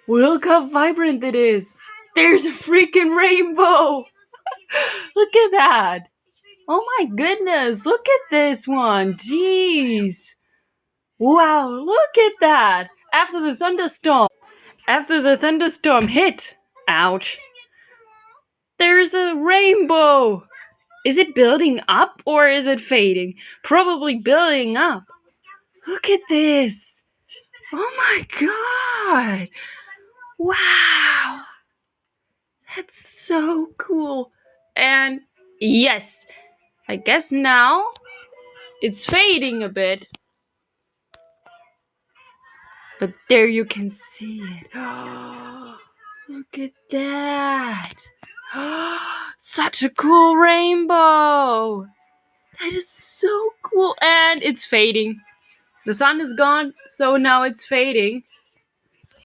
Look how vibrant it is. There's a freaking rainbow. Look at that. Oh my goodness. Look at this one. Jeez. Wow, look at that. After the thunderstorm hit. Ouch. There's a rainbow. Is it building up or is it fading? Probably building up. Look at this. Oh my god. Wow. That's so cool. And yes, I guess now it's fading a bit. But there you can see it. Look at that. Such a cool rainbow. That is so cool. And it's fading. The sun is gone, so now it's fading.